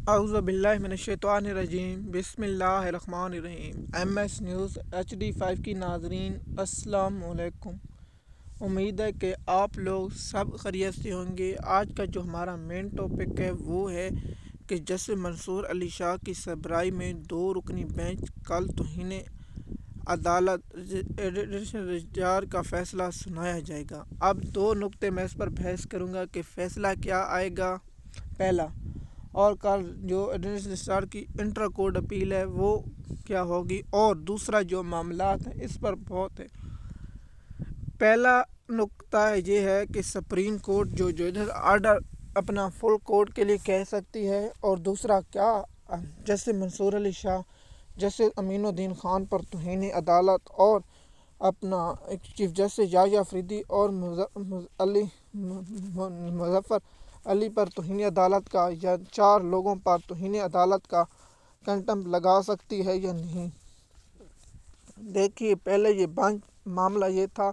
اعوذ باللہ من الشیطان الرجیم بسم اللہ الرحمن الرحیم۔ ایم ایس نیوز HD5 کی ناظرین السلام علیکم۔ امید ہے کہ آپ لوگ سب خیریت سے ہوں گے۔ آج کا جو ہمارا مین ٹاپک ہے وہ ہے کہ جسٹس منصور علی شاہ کی سربراہی میں 2 رکنی بینچ کل توہین عدالت ایڈیشنل رجسٹرار کا فیصلہ سنایا جائے گا۔ اب 2 نقطے میں اس پر بحث کروں گا کہ فیصلہ کیا آئے گا۔ پہلا، اور کل جو ایڈیشنل رجسٹرار کی انٹر کورٹ اپیل ہے وہ کیا ہوگی، اور دوسرا جو معاملات ہیں اس پر بہت ہے۔ پہلا نقطہ یہ ہے کہ سپریم کورٹ جو جوڈیشل آرڈر اپنا فل کورٹ کے لیے کہہ سکتی ہے، اور دوسرا کیا جسٹس منصور علی شاہ، جسٹس امین الدین خان پر توہین عدالت اور اپنا چیف جسٹس یحییٰ افریدی اور مظفر علی پر توہین عدالت کا یا 4 لوگوں پر توہین عدالت کا کنٹمپٹ لگا سکتی ہے یا نہیں۔ دیکھیے، پہلے یہ معاملہ یہ تھا،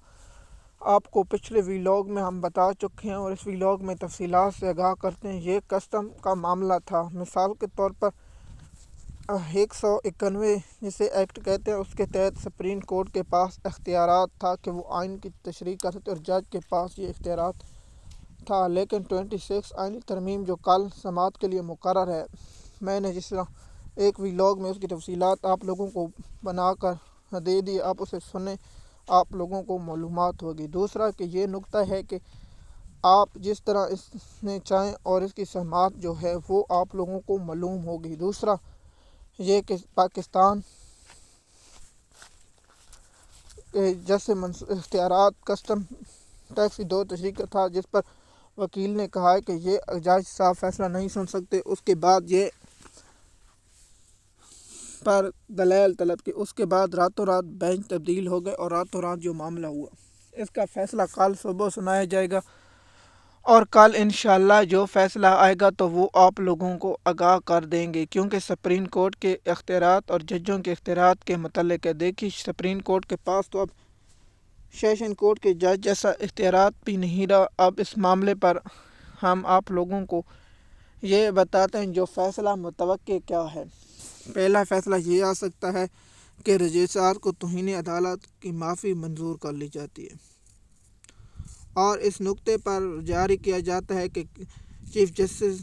آپ کو پچھلے ویلاگ میں ہم بتا چکے ہیں، اور اس ویلاگ میں تفصیلات سے آگاہ کرتے ہیں۔ یہ کسٹم کا معاملہ تھا۔ مثال کے طور پر 191 جسے ایکٹ کہتے ہیں، اس کے تحت سپریم کورٹ کے پاس اختیارات تھا کہ وہ آئین کی تشریح کر سکتے، اور جج کے پاس یہ اختیارات تھا۔ لیکن 26 آئینی ترمیم جو کل سماعت کے لیے مقرر ہے، میں نے جس طرح ایک ویلاگ میں اس کی تفصیلات آپ لوگوں کو بنا کر دے دی، آپ اسے سنیں، آپ لوگوں کو معلومات ہوگی۔ دوسرا کہ یہ نقطہ ہے کہ آپ جس طرح اس میں چاہیں اور اس کی سماعت جو ہے وہ آپ لوگوں کو معلوم ہوگی۔ دوسرا یہ کہ پاکستان کے جیسے اختیارات کسٹم ٹیکس کی 2 تشریح کا تھا، جس پر وکیل نے کہا ہے کہ یہ جج صاحب فیصلہ نہیں سن سکتے۔ اس کے بعد یہ پر دلائل طلب کی، اس کے بعد راتوں رات بینچ تبدیل ہو گئے اور راتوں رات جو معاملہ ہوا، اس کا فیصلہ کل صبح سنایا جائے گا، اور کل انشاءاللہ جو فیصلہ آئے گا تو وہ آپ لوگوں کو آگاہ کر دیں گے، کیونکہ سپریم کورٹ کے اختیارات اور ججوں کے اختیارات کے متعلق ہے۔ دیکھیے، سپریم کورٹ کے پاس تو اب سیشن کورٹ کے جج جیسا اختیارات بھی نہیں رہا۔ اب اس معاملے پر ہم آپ لوگوں کو یہ بتاتے ہیں جو فیصلہ متوقع کیا ہے۔ پہلا فیصلہ یہ آ سکتا ہے کہ رجسٹرار کو توہین عدالت کی معافی منظور کر لی جاتی ہے، اور اس نقطے پر جاری کیا جاتا ہے کہ چیف جسٹس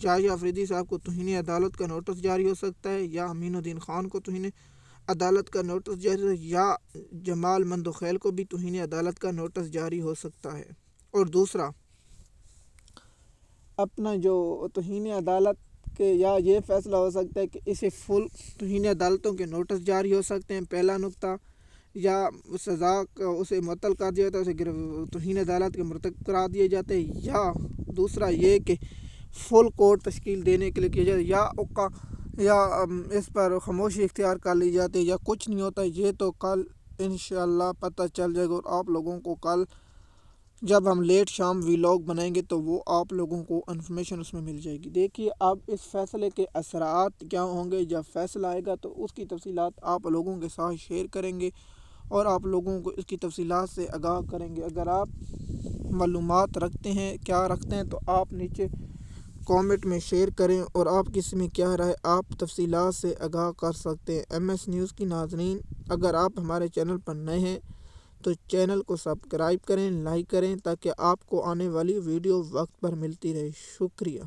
یحییٰ افریدی صاحب کو توہین عدالت کا نوٹس جاری ہو سکتا ہے، یا امین الدین خان کو توہین عدالت کا نوٹس جاری، یا جمال مندوخیل کو بھی توہین عدالت کا نوٹس جاری ہو سکتا ہے۔ اور دوسرا اپنا جو توہین عدالت کے یا یہ فیصلہ ہو سکتا ہے کہ اسے فل توہین عدالتوں کے نوٹس جاری ہو سکتے ہیں، پہلا نقطہ، یا سزا اسے معطل کر دیا جاتا ہے، اسے توہین عدالت کے مرتکب قرار دیا جاتا ہے، یا دوسرا یہ کہ فل کورٹ تشکیل دینے کے لیے کیا جاتا ہے، یا اس پر خاموشی اختیار کر لی جاتی ہے، یا کچھ نہیں ہوتا۔ یہ تو کل انشاءاللہ پتہ چل جائے گا، اور آپ لوگوں کو کل جب ہم لیٹ شام ویلاگ بنائیں گے تو وہ آپ لوگوں کو انفارمیشن اس میں مل جائے گی۔ دیکھیے، اب اس فیصلے کے اثرات کیا ہوں گے، جب فیصلہ آئے گا تو اس کی تفصیلات آپ لوگوں کے ساتھ شیئر کریں گے، اور آپ لوگوں کو اس کی تفصیلات سے آگاہ کریں گے۔ اگر آپ معلومات رکھتے ہیں، کیا رکھتے ہیں، تو آپ نیچے کامنٹ میں شیئر کریں، اور آپ کس میں کیا رائے آپ تفصیلات سے آگاہ کر سکتے ہیں۔ ایم ایس نیوز کی ناظرین، اگر آپ ہمارے چینل پر نئے ہیں تو چینل کو سبسکرائب کریں، لائک کریں، تاکہ آپ کو آنے والی ویڈیو وقت پر ملتی رہے۔ شکریہ۔